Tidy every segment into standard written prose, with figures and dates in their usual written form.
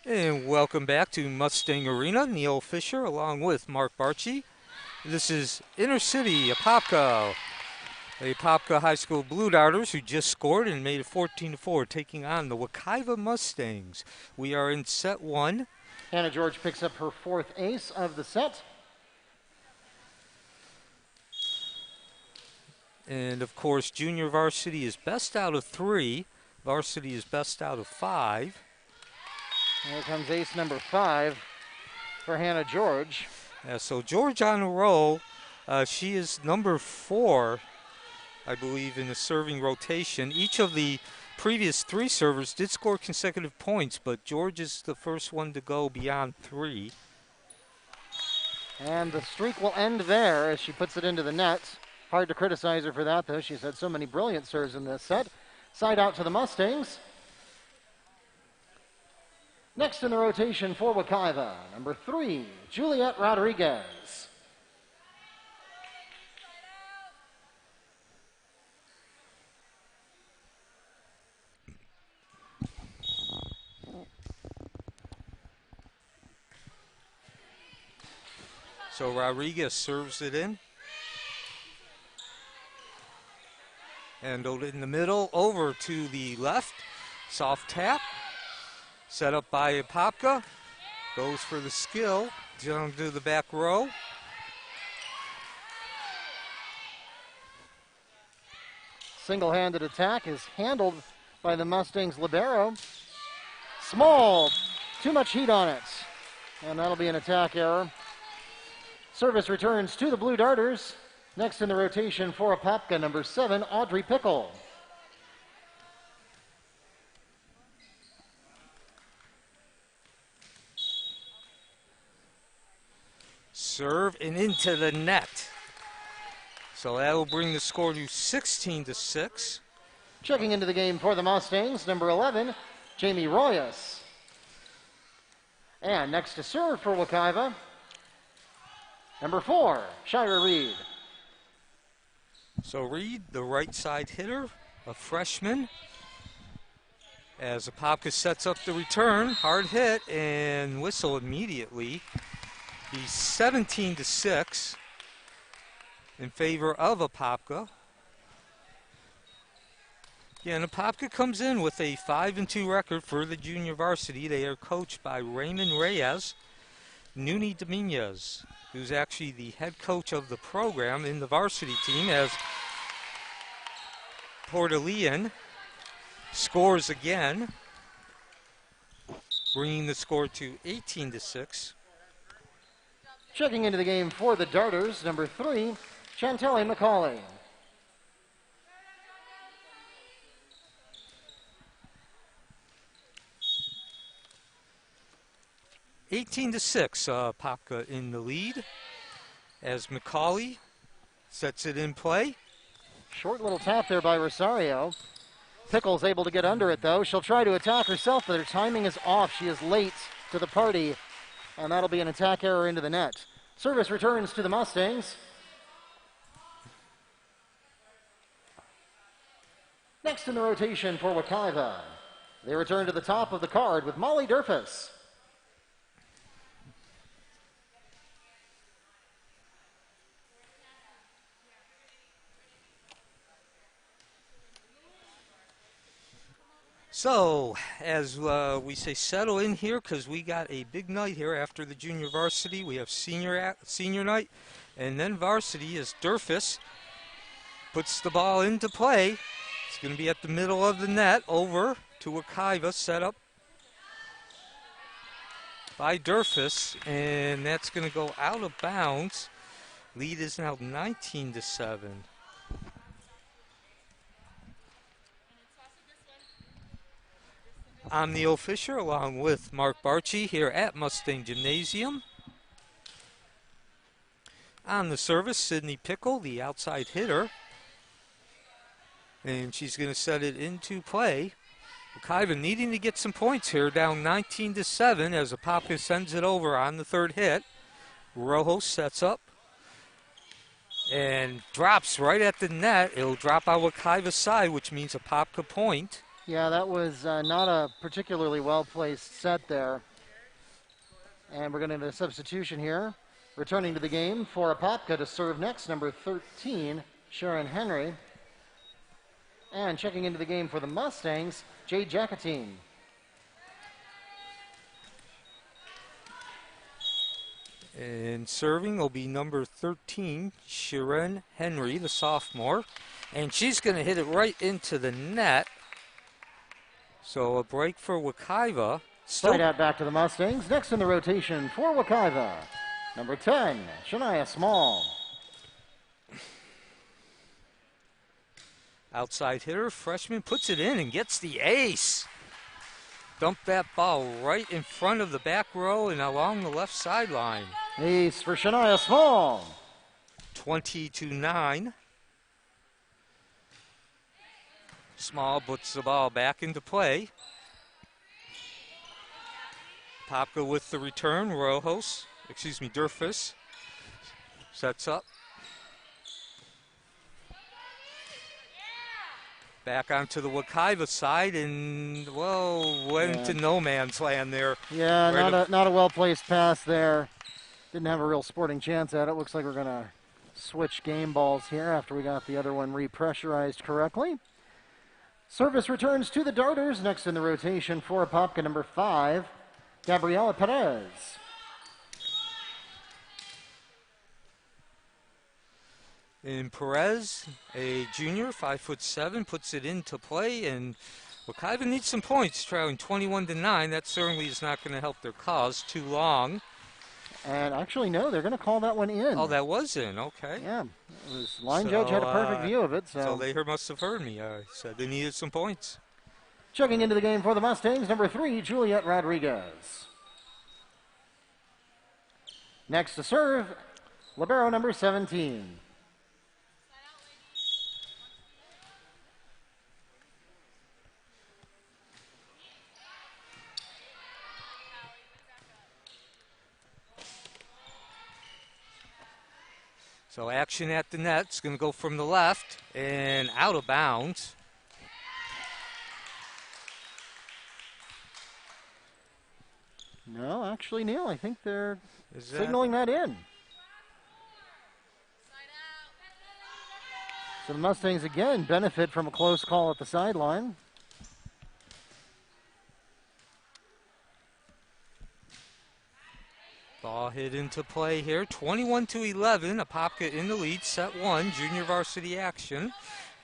And welcome back to Mustang Arena. Neil Fisher along with Mark Barchi. This is Inner City Apopka. The Apopka High School Blue Darters who just scored and made it 14-4, taking on the Wekiva Mustangs. We are in set one. Hannah George picks up her fourth ace of the set. And of course, junior varsity is best out of 3. Varsity is best out of 5. Here comes ace number 5 for Hannah George. Yeah, so George on a roll. She is number 4, I believe, in the serving rotation. Each of the previous 3 servers did score consecutive points, but George is the first one to go beyond 3. And the streak will end there as she puts it into the net. Hard to criticize her for that, though. She's had so many brilliant serves in this set. Side out to the Mustangs. Next in the rotation for Wekiva, number 3, Juliet Rodriguez. So Rodriguez serves it in. And in the middle, over to the left. Soft tap. Set up by Apopka. Goes for the skill. Down to the back row. Single-handed attack is handled by the Mustangs libero. Small. Too much heat on it. And that'll be an attack error. Service returns to the Blue Darters. Next in the rotation for Apopka, number 7, Audrey Pickle. Serve and into the net. So that will bring the score to 16-6. Checking into the game for the Mustangs, number 11, Jamie Royas. And next to serve for Wekiva, number 4, Shira Reed. So Reed, the right side hitter, a freshman. As Apopka sets up the return, hard hit and whistle immediately. Be 17-6 in favor of Apopka. Again, Apopka comes in with a 5-2 record for the junior varsity. They are coached by Raymond Reyes, Nuni Dominguez, who's actually the head coach of the program in the varsity team, as Portalian scores again, bringing the score to 18-6. Checking into the game for the Darters, number 3, Chantelli McCauley. Apopka in the lead as McCauley sets it in play. Short little tap there by Rosario. Pickle's able to get under it, though. She'll try to attack herself, but her timing is off. She is late to the party, and that'll be an attack error into the net. Service returns to the Mustangs. Next in the rotation for Wekiva, they return to the top of the card with Molly Durfus. So, as we say, settle in here because we got a big night here after the junior varsity. We have senior night, and then varsity as Durfus puts the ball into play. It's going to be at the middle of the net, over to Wekiva, set up by Durfus, and that's going to go out of bounds. Lead is now 19-7. I'm Neil Fisher along with Mark Barchi here at Mustang Gymnasium. On the service, Sydney Pickle, the outside hitter. And she's going to set it into play. Wekiva needing to get some points here, down 19-7 as Apopka sends it over on the third hit. Rojo sets up and drops right at the net. It'll drop on Wekiva's side, which means Apopka point. Yeah, that was not a particularly well-placed set there. And we're going to have a substitution here. Returning to the game for Apopka to serve next, number 13, Sharon Henry. And checking into the game for the Mustangs, Jade Jacatine. And serving will be number 13, Sharon Henry, the sophomore. And she's going to hit it right into the net. So a break for Wekiva. Side out back to the Mustangs. Next in the rotation for Wekiva, number 10, Shania Small. Outside hitter, freshman, puts it in and gets the ace. Dumped that ball right in front of the back row and along the left sideline. Ace for Shania Small. 20-9. Small puts the ball back into play. Apopka with the return. Durfus sets up. Back onto the Wekiva side and, well, went into no man's land there. Yeah, not a well-placed pass there. Didn't have a real sporting chance at it. Looks like we're going to switch game balls here after we got the other one repressurized correctly. Service returns to the Darters. Next in the rotation for Apopka, number 5, Gabriela Perez. And Perez, a junior, 5'7", puts it into play, and Wekiva needs some points, trailing 21-9. That certainly is not going to help their cause too long. And actually, no, they're going to call that one in. Oh, that was in, okay. Yeah, line judge had a perfect view of it. So they must have heard me. I said they needed some points. Checking into the game for the Mustangs, number 3, Juliet Rodriguez. Next to serve, libero number 17. So action at the net. It's going to go from the left and out of bounds. No, actually, Neil, I think they're signaling that in. So the Mustangs again benefit from a close call at the sideline. Ball hit into play here, 21-11. Apopka in the lead, set 1, junior varsity action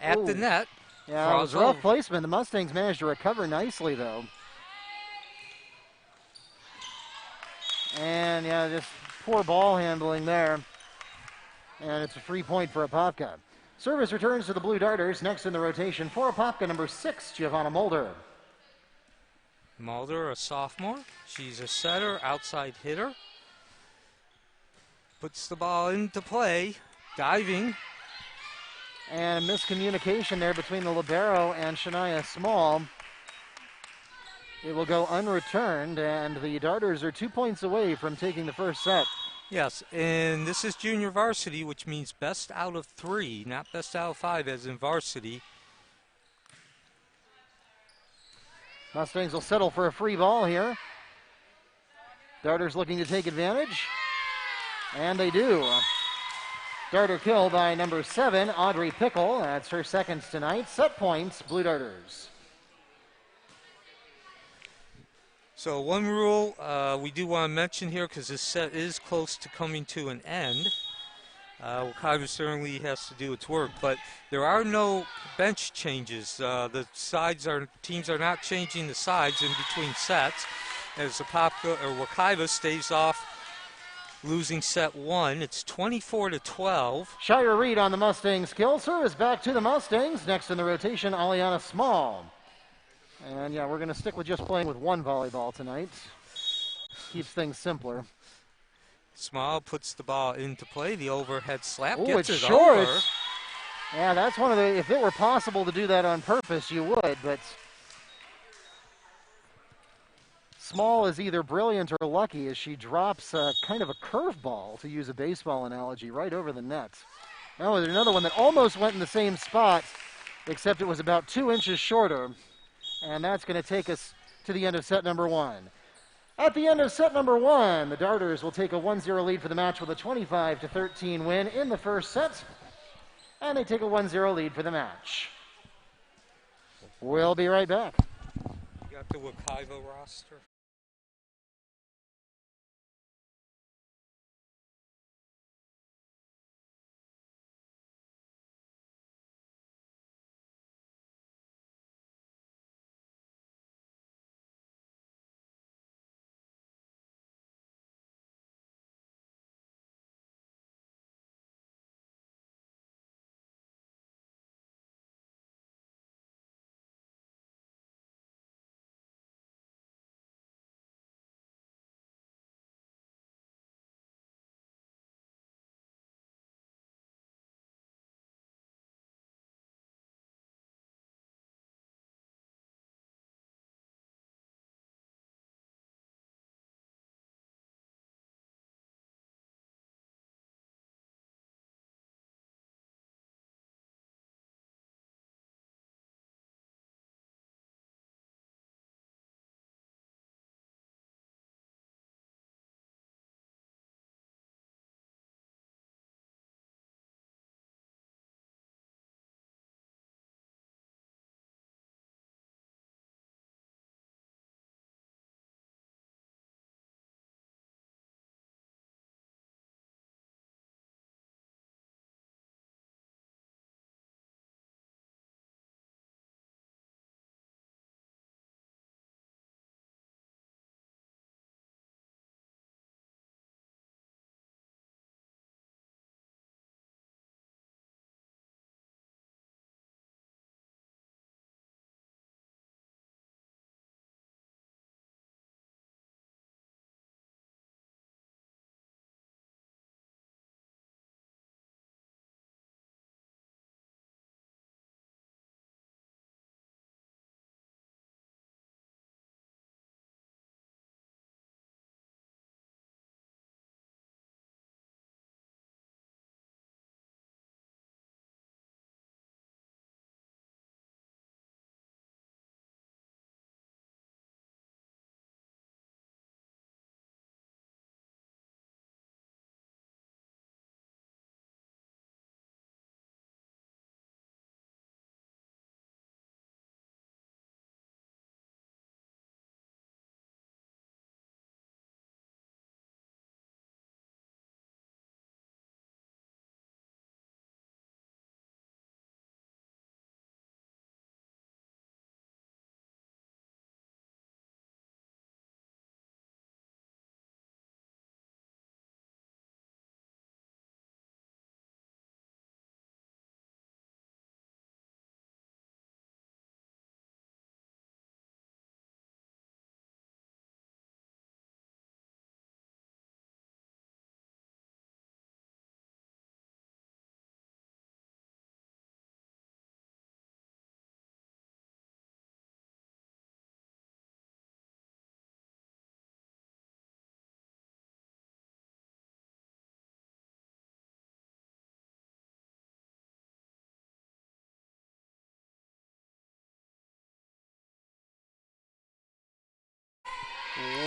at the net. Yeah, it was rough placement. The Mustangs managed to recover nicely, though. And, yeah, just poor ball handling there. And it's a free point for Apopka. Service returns to the Blue Darters. Next in the rotation for Apopka, number 6, Johanna Mulder. Mulder, a sophomore. She's a setter, outside hitter. Puts the ball into play, diving. And a miscommunication there between the libero and Shania Small. It will go unreturned, and the Darters are 2 points away from taking the first set. Yes, and this is junior varsity, which means best out of 3, not best out of 5 as in varsity. Mustangs will settle for a free ball here. Darters looking to take advantage. And they do. Darter kill by number 7, Audrey Pickle. That's her second tonight. Set points, Blue Darters. So one rule we do want to mention here, because this set is close to coming to an end. Wekiva certainly has to do its work, but there are no bench changes. The teams are not changing the sides in between sets, as Apopka or Wekiva stays off, losing set 1. It's 24-12. Shire Reed on the Mustangs kill. Service back to the Mustangs. Next in the rotation, Aliana Small. And yeah, we're going to stick with just playing with one volleyball tonight. Keeps things simpler. Small puts the ball into play. The overhead slap it's gets it short. over. Yeah, that's one of the, if it were possible to do that on purpose, you would, but Small is either brilliant or lucky as she drops kind of a curveball, to use a baseball analogy, right over the net. Now there's another one that almost went in the same spot, except it was about 2 inches shorter, and that's going to take us to the end of set number 1. At the end of set number 1, the Darters will take a 1-0 lead for the match with a 25-13 win in the first set. And they take a 1-0 lead for the match. We'll be right back. You got the Wekiva roster.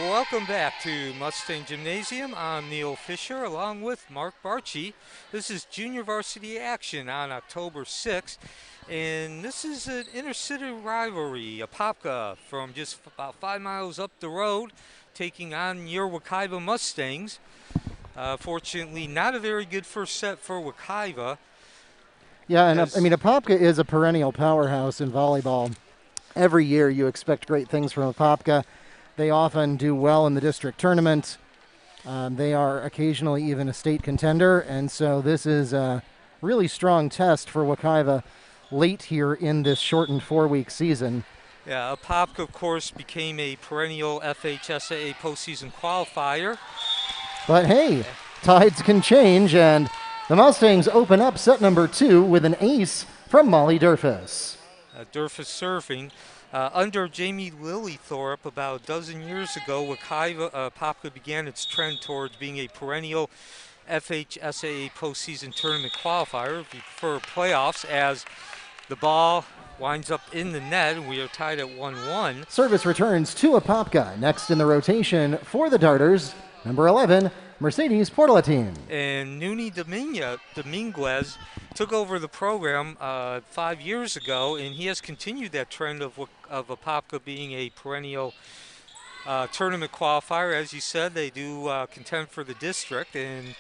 Welcome back to Mustang Gymnasium. I'm Neil Fisher along with Mark Barchi. This is junior varsity action on October 6th. And this is an inter-city rivalry. Apopka from just about 5 miles up the road taking on your Wekiva Mustangs. Fortunately, not a very good first set for Wekiva. Yeah, and I mean, Apopka is a perennial powerhouse in volleyball. Every year you expect great things from Apopka. They often do well in the district tournament. They are occasionally even a state contender, and so this is a really strong test for Wekiva late here in this shortened 4-week season. Yeah, Apopka, of course, became a perennial FHSAA postseason qualifier. But hey, tides can change, and the Mustangs open up set number 2 with an ace from Molly Durfus. Durfus serving. Under Jamie Lillythorpe about a dozen years ago, Apopka began its trend towards being a perennial FHSAA postseason tournament qualifier, if you prefer playoffs, as the ball winds up in the net, and we are tied at 1-1. Service returns to Apopka. Next in the rotation for the Darters, number 11, Mercedes Portalatin. And Nuni Dominguez took over the program 5 years ago, and he has continued that trend of Apopka being a perennial tournament qualifier. As you said, they do contend for the district, and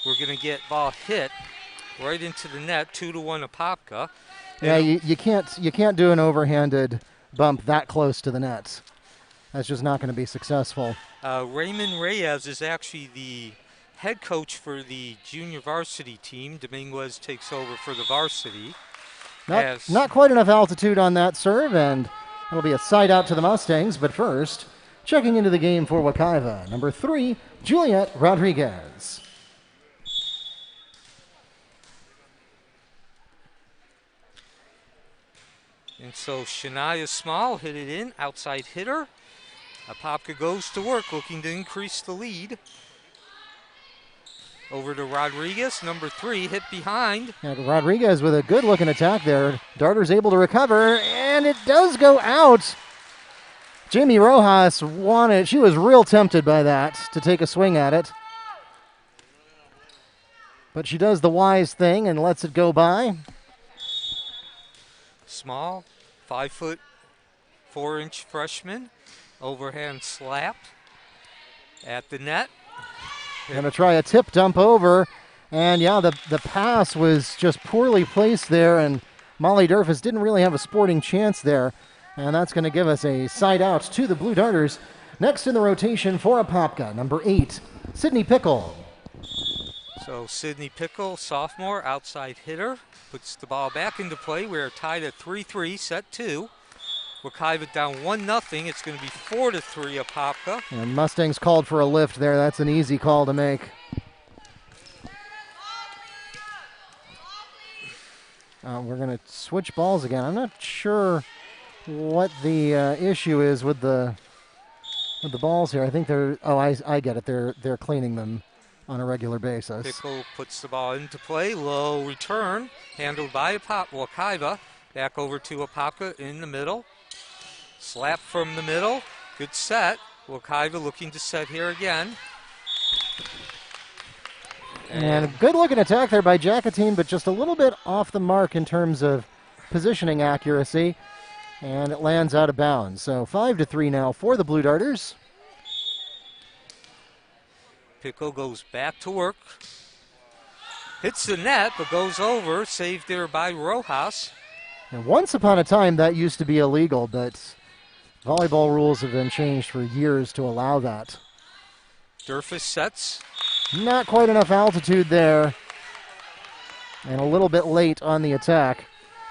we're going to get ball hit right into the net, 2-1 Apopka. Yeah, you can't do an overhanded bump that close to the nets. That's just not going to be successful. Raymond Reyes is actually the head coach for the junior varsity team. Dominguez takes over for the varsity. Not quite enough altitude on that serve, and it'll be a side out to the Mustangs. But first, checking into the game for Wekiva, number 3, Juliet Rodriguez. And so Shania Small hit it in, outside hitter. Apopka goes to work, looking to increase the lead. Over to Rodriguez, number 3, hit behind. And Rodriguez with a good-looking attack there. Darter's able to recover, and it does go out. Jamie Rojas she was real tempted by that to take a swing at it. But she does the wise thing and lets it go by. Small, 5'4" freshman, overhand slap at the net. Going to try a tip dump over, and yeah, the pass was just poorly placed there, and Molly Durfus didn't really have a sporting chance there, and that's going to give us a side out to the Blue Darters. Next in the rotation for Apopka, number 8, Sydney Pickle. So Sydney Pickle, sophomore, outside hitter, puts the ball back into play. We're tied at 3-3, set 2. Wekiva down 1-0. It's going to be 4-3 Apopka. And Mustangs called for a lift there. That's an easy call to make. We're going to switch balls again. I'm not sure what the issue is with the balls here. I think they're. Oh, I get it. They're cleaning them on a regular basis. Pickle puts the ball into play. Low return, handled by Wekiva. Back over to Apopka in the middle. Slap from the middle. Good set. Wekiva looking to set here again. And a good-looking attack there by Jacatine, but just a little bit off the mark in terms of positioning accuracy. And it lands out of bounds. So 5-3 now for the Blue Darters. Pickle goes back to work. Hits the net, but goes over. Saved there by Rojas. And once upon a time, that used to be illegal, but volleyball rules have been changed for years to allow that. Durfus sets. Not quite enough altitude there. And a little bit late on the attack.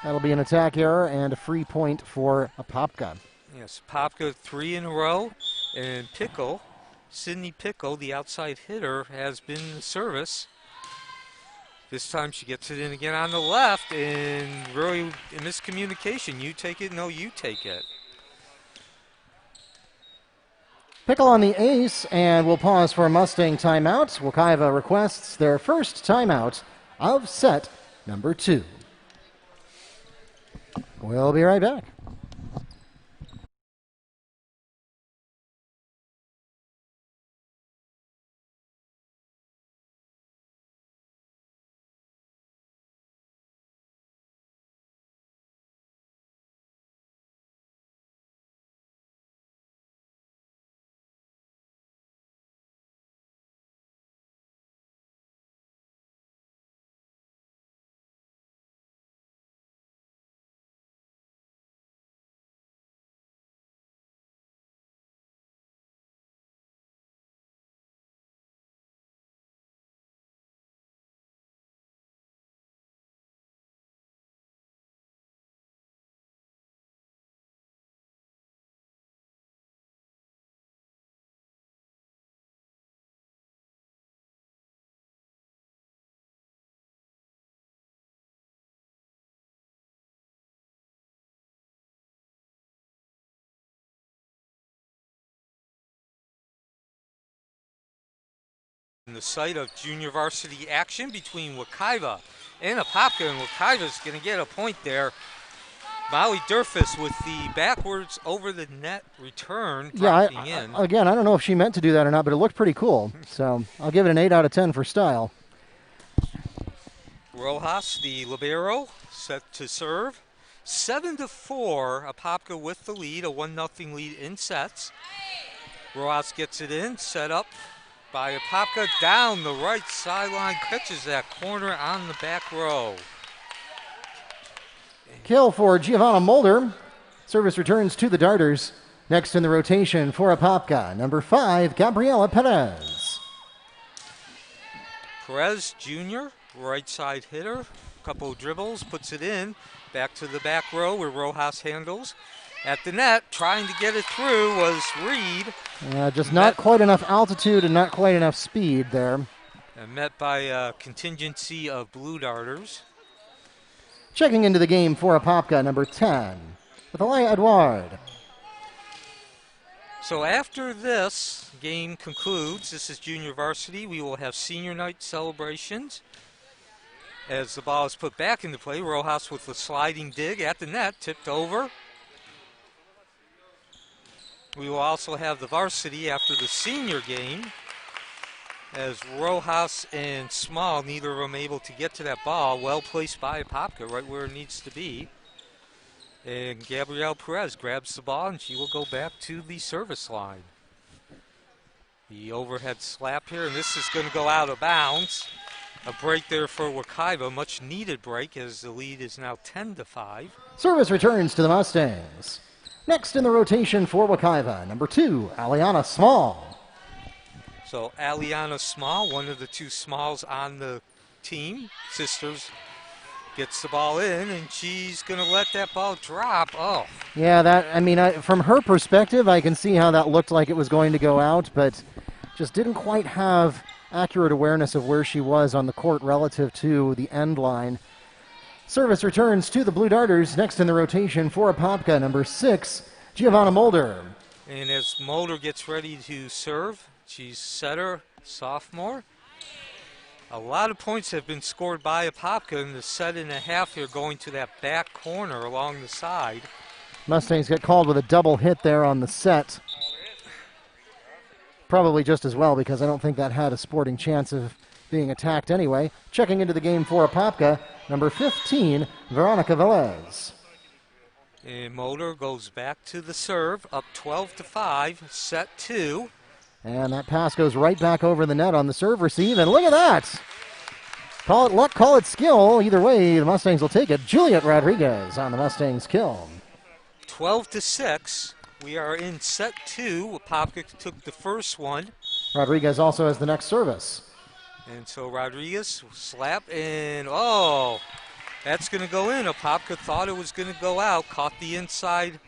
That'll be an attack error and a free point for Apopka. Yes, Apopka 3 in a row. And Pickle, Sydney Pickle, the outside hitter, has been the service. This time she gets it in again on the left, and really a miscommunication. You take it, no, you take it. Pickle on the ace, and we'll pause for a Mustang timeout. Wekiva requests their first timeout of set number 2. We'll be right back. In the sight of junior varsity action between Wekiva and Apopka, and Wekiva's going to get a point there. Molly Durfus with the backwards over the net return, Yeah, dropping in. Again, I don't know if she meant to do that or not, but it looked pretty cool. So I'll give it an 8 out of 10 for style. Rojas, the libero, set to serve. 7-4, Apopka with the lead, a 1-0 lead in sets. Rojas gets it in, set up by Apopka down the right sideline, catches that corner on the back row. Kill for Johanna Mulder. Service returns to the Darters. Next in the rotation for Apopka, number 5, Gabriela Perez. Perez Jr., right side hitter, couple of dribbles, puts it in, back to the back row where Rojas handles. At the net, trying to get it through was Reed. Just not quite enough altitude and not quite enough speed there. And met by a contingency of Blue Darters. Checking into the game for Apopka, number 10, Athalia Edouard. So after this game concludes, this is junior varsity, we will have senior night celebrations. As the ball is put back into play, Rojas with the sliding dig at the net, tipped over. We will also have the varsity after the senior game, as Rojas and Small, neither of them able to get to that ball. Well placed by Apopka, right where it needs to be. And Gabrielle Perez grabs the ball, and she will go back to the service line. The overhead slap here, and this is going to go out of bounds. A break there for Wekiva, much needed break, as the lead is now 10-5. Service returns to the Mustangs. Next in the rotation for Wekiva, number 2, Aliana Small. So Aliana Small, one of the two Smalls on the team, sisters, gets the ball in, and she's going to let that ball drop. Oh. Yeah, from her perspective, I can see how that looked like it was going to go out, but just didn't quite have accurate awareness of where she was on the court relative to the end line. Service returns to the Blue Darters. Next in the rotation for Apopka, number 6, Johanna Mulder. And as Mulder gets ready to serve, she's setter, sophomore. A lot of points have been scored by Apopka in the set and a half here, going to that back corner along the side. Mustangs get called with a double hit there on the set. Probably just as well, because I don't think that had a sporting chance of being attacked anyway. Checking into the game for Apopka, number 15, Veronica Velez. And Mulder goes back to the serve, up 12-5, set 2. And that pass goes right back over the net on the serve receive, and look at that! Call it luck, call it skill. Either way, the Mustangs will take it. Juliet Rodriguez on the Mustangs kill. 12-6. We are in set 2. Apopka took the first one. Rodriguez also has the next service. And so Rodriguez slap, and oh, that's going to go in. Apopka thought it was going to go out. Caught the inside,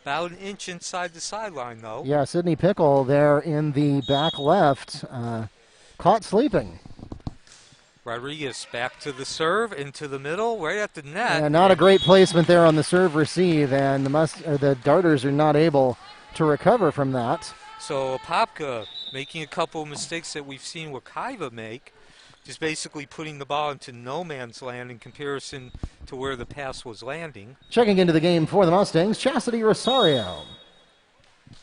about an inch inside the sideline, though. Yeah, Sydney Pickle there in the back left, caught sleeping. Rodriguez back to the serve, into the middle, right at the net. Yeah, not a great placement there on the serve receive, and the Darters are not able to recover from that. So Apopka making a couple of mistakes that we've seen Wekiva make, just basically putting the ball into no man's land in comparison to where the pass was landing. Checking into the game for the Mustangs, Chastity Rosario.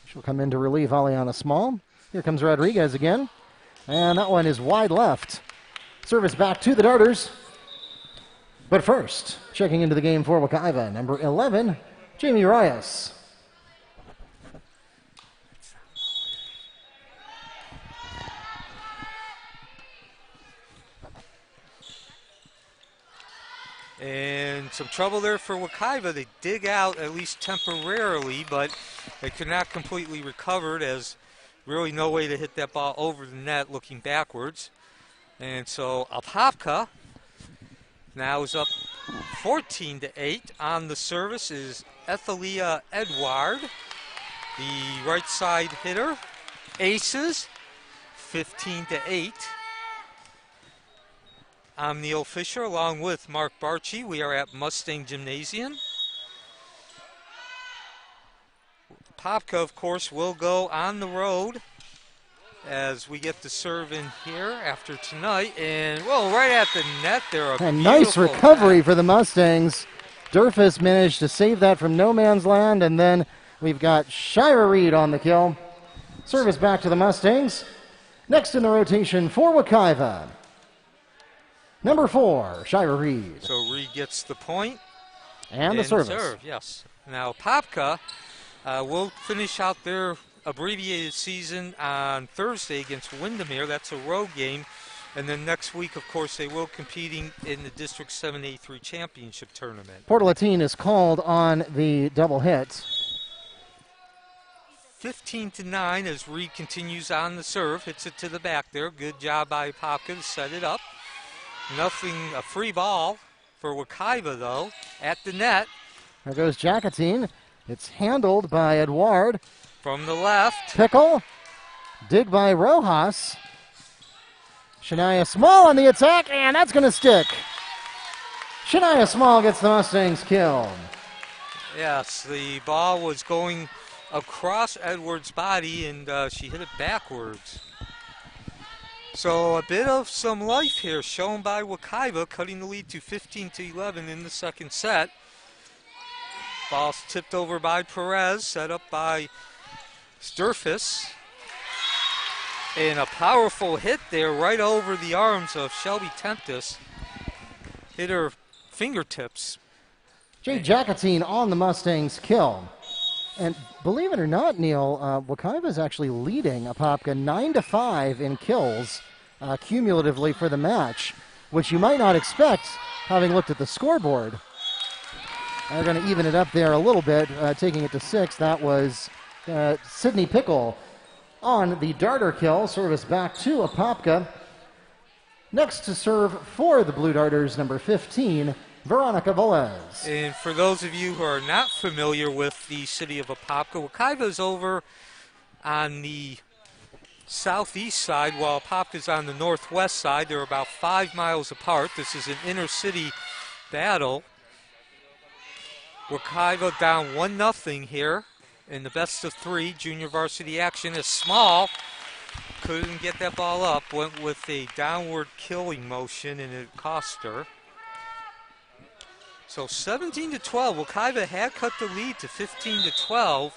She'll come in to relieve Aliana Small. Here comes Rodriguez again, and that one is wide left. Service back to the Darters. But first, checking into the game for Wekiva, number 11, Jamie Reyes. And some trouble there for Wekiva. They dig out at least temporarily, but they could not completely recover it, as really no way to hit that ball over the net looking backwards. And so Apopka now is up 14-8. On the service is Athalia Edouard, the right side hitter. Aces, 15-8. I'm Neil Fisher along with Mark Barchi. We are at Mustang Gymnasium. Apopka, of course, will go on the road as we get the serve in here after tonight. And, well, right at the net there. A nice recovery for the Mustangs. Durfus managed to save that from no man's land, and then we've got Shira Reed on the kill. Service back to the Mustangs. Next in the rotation for Wekiva, number 4, Shira Reed. So Reed gets the point. And the service. Serve, yes. Now Apopka will finish out their abbreviated season on Thursday against Windermere. That's a road game. And then next week, of course, they will competing in the District 7A3 Championship Tournament. Port Latine is called on the double hit. 15-9 as Reed continues on the serve. Hits it to the back there. Good job by Apopka to set it up. Nothing, a free ball for Wekiva, though, at the net. There goes Jacatine. It's handled by Edouard. From the left. Pickle. Dig by Rojas. Shania Small on the attack, and that's going to stick. Shania Small gets the Mustangs kill. Yes, the ball was going across Edwards' body, and she hit it backwards. So a bit of some life here shown by Wekiva, cutting the lead to 15-11 in the second set. Ball's tipped over by Perez, set up by Sturfus. And a powerful hit there right over the arms of Shelby Tempest. Hit her fingertips. Jay Jacatine on the Mustangs kill. And believe it or not, Neil, Wekiva is actually leading Apopka 9-5 in kills cumulatively for the match, which you might not expect having looked at the scoreboard. They're going to even it up there a little bit, taking it to 6. That was Sidney Pickle on the darter kill. Service back to Apopka. Next to serve for the Blue Darters, number 15, Veronica Velez. And for those of you who are not familiar with the city of Apopka, Wekiva is over on the southeast side while Apopka is on the northwest side. They're about 5 miles apart. This is an inner city battle. Wekiva down 1-0 here in the best of 3 junior varsity action. Is Small couldn't get that ball up, went with a downward killing motion, and it cost her. So 17-12, Wekiva had cut the lead to 15-12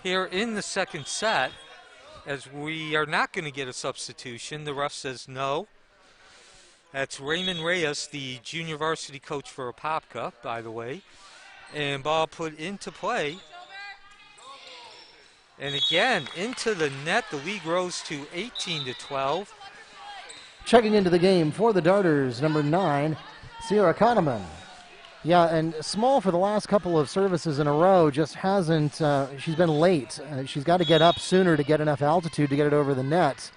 here in the second set, as we are not going to get a substitution. The ref says no. That's Raymond Reyes, the junior varsity coach for Apopka, by the way. And ball put into play. And again, into the net, the lead grows to 18-12. Checking into the game for the Darters, number 9, Sierra Kahneman. Yeah, and Small for the last couple of services in a row just hasn't, she's been late. She's got to get up sooner to get enough altitude to get it over the net.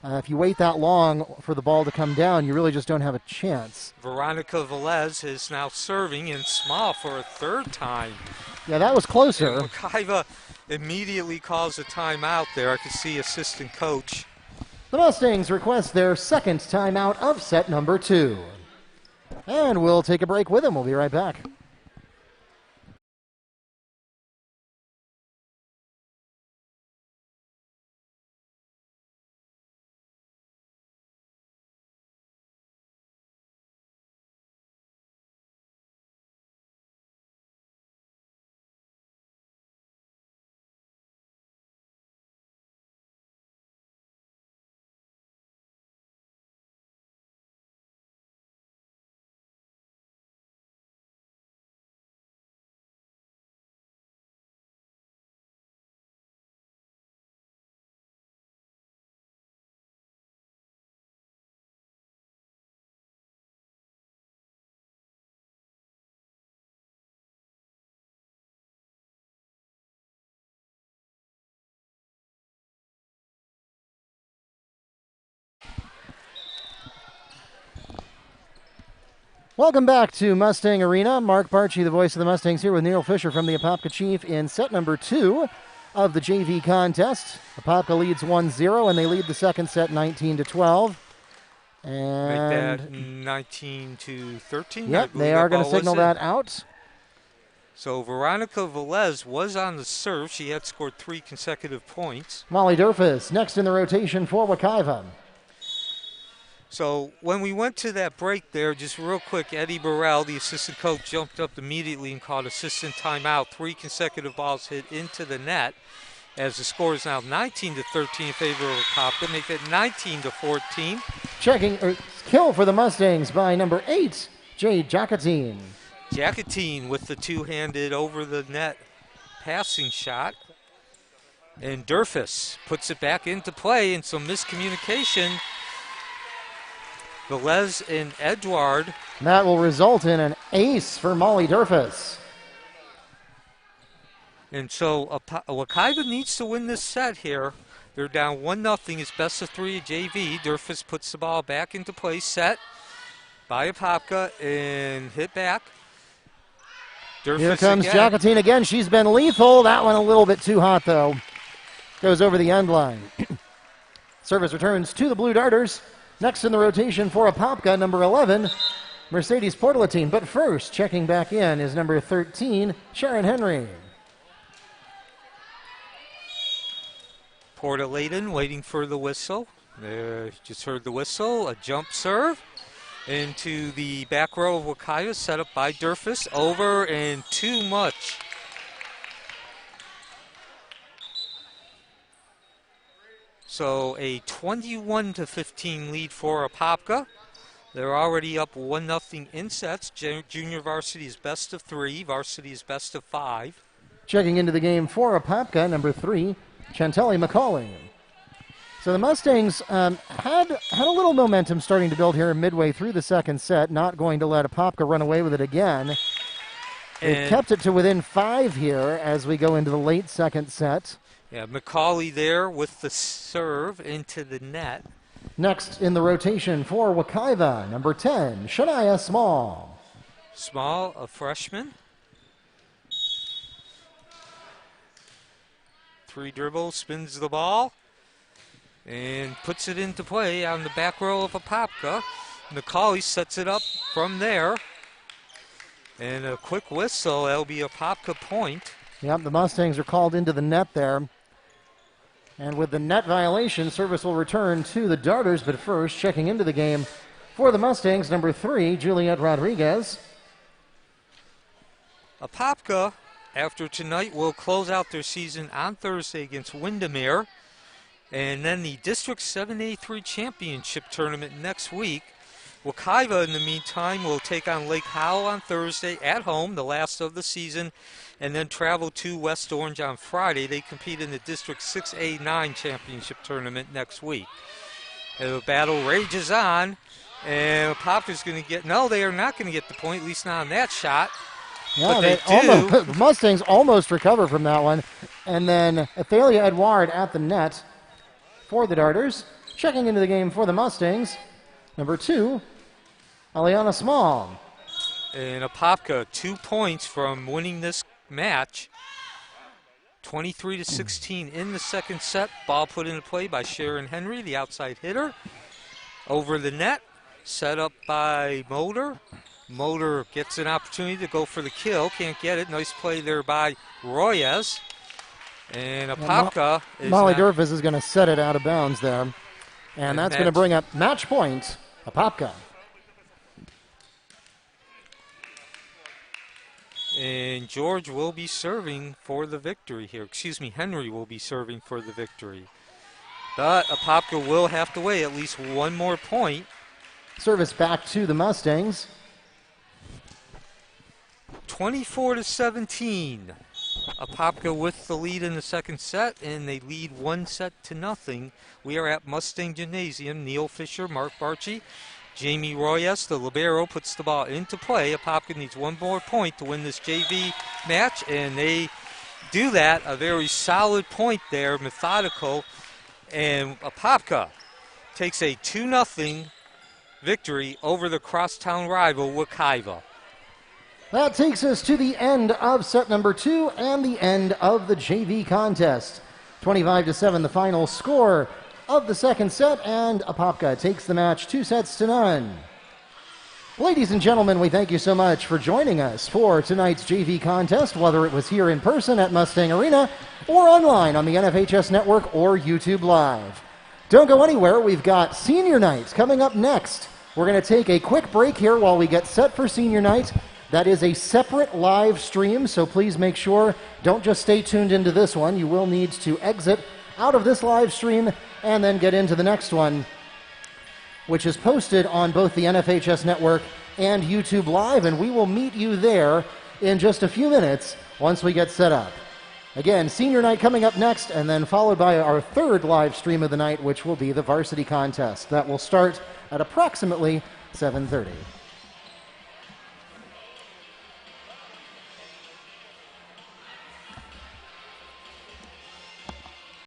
If you wait that long for the ball to come down, you really just don't have a chance. Veronica Velez is now serving in Small for a third time. Yeah, that was closer. And Wekiva immediately calls a timeout there. I could see assistant coach. The Mustangs request their second timeout of set number 2. And we'll take a break with them. We'll be right back. Welcome back to Mustang Arena. Mark Barchi, the voice of the Mustangs, here with Neil Fisher from the Apopka Chief in set number 2 of the JV contest. Apopka leads 1-0, and they lead the second set 19-12. And make that 19-13. Yep, they are going to signal that out. So Veronica Velez was on the serve. She had scored 3 consecutive points. Molly Durfus next in the rotation for Wekiva. So when we went to that break there, just real quick, Eddie Burrell, the assistant coach, jumped up immediately and called assistant timeout. 3 consecutive balls hit into the net as the score is now 19-13 in favor of Apopka, make it 19-14. Checking, kill for the Mustangs by number 8, Jay Jacatine. Jacatine with the two-handed over the net passing shot. And Durfus puts it back into play, and some miscommunication. Velez and Edward. That will result in an ace for Molly Durfus. And so Wekiva needs to win this set here. They're down 1-0. It's best of 3 at JV. Durfus puts the ball back into play. Set by Apopka and hit back. Durfus Here comes again. Jacatine again. She's been lethal. That one a little bit too hot, though. Goes over the end line. Service returns to the Blue Darters. Next in the rotation for Apopka, number 11, Mercedes Portalatin. But first, checking back in is number 13, Sharon Henry. Portalatin waiting for the whistle. Just heard the whistle. A jump serve into the back row of Wekiva, set up by Durfus. Over and too much. So a 21-15 lead for Apopka. They're already up 1-0 in sets. Junior varsity is best of 3. Varsity is best of 5. Checking into the game for Apopka, number 3, Chantelli McCauley. So the Mustangs had a little momentum starting to build here midway through the second set. Not going to let Apopka run away with it again. They kept it to within 5 here as we go into the late second set. Yeah, McCauley there with the serve into the net. Next in the rotation for Wekiva, number 10, Shania Small. Small, a freshman. 3 dribbles, spins the ball, and puts it into play on the back row of Apopka. McCauley sets it up from there. And a quick whistle, that'll be a Apopka point. Yep, the Mustangs are called into the net there. And with the net violation, service will return to the Darters, but first, checking into the game for the Mustangs, number 3, Juliet Rodriguez. Apopka, after tonight, will close out their season on Thursday against Windermere. And then the District 7A3 Championship Tournament next week. Wekiva, in the meantime, will take on Lake Howell on Thursday at home, the last of the season, and then travel to West Orange on Friday. They compete in the District 6A9 Championship Tournament next week. And the battle rages on, and Apopka's going to get, no, they are not going to get the point, at least not on that shot. Yeah, but they do. Almost, the Mustangs almost recover from that one. And then Athalia Edward at the net for the Darters. Checking into the game for the Mustangs, number 2, Aliana Small. And Apopka, 2 points from winning this match. 23-16 in the second set. Ball put into play by Sharon Henry, the outside hitter. Over the net, set up by Mulder. Mulder gets an opportunity to go for the kill. Can't get it. Nice play there by Royes. And Apopka is Molly Durfus is going to set it out of bounds there. And that's going to bring up match point, Apopka. And George will be serving for the victory here. Excuse me, Henry will be serving for the victory. But Apopka will have to weigh at least one more point. Service back to the Mustangs. 24-17. Apopka with the lead in the second set, and they lead 1-0. We are at Mustang Gymnasium. Neil Fisher, Mark Barchi, Jamie Royes, the libero, puts the ball into play. Apopka needs one more point to win this JV match, and they do that. A very solid point there, methodical. And Apopka takes a 2-0 victory over the crosstown rival, Wekiva. That takes us to the end of set number 2 and the end of the JV contest. 25-7 the final score of the second set, and Apopka takes the match 2-0. Ladies and gentlemen, we thank you so much for joining us for tonight's JV contest, whether it was here in person at Mustang Arena or online on the NFHS Network or YouTube Live. Don't go anywhere. We've got senior night coming up next. We're going to take a quick break here while we get set for senior night. That is a separate live stream, so please make sure, don't just stay tuned into this one. You will need to exit out of this live stream and then get into the next one, which is posted on both the NFHS Network and YouTube Live, and we will meet you there in just a few minutes once we get set up. Again, senior night coming up next, and then followed by our third live stream of the night, which will be the varsity contest. That will start at approximately 7:30.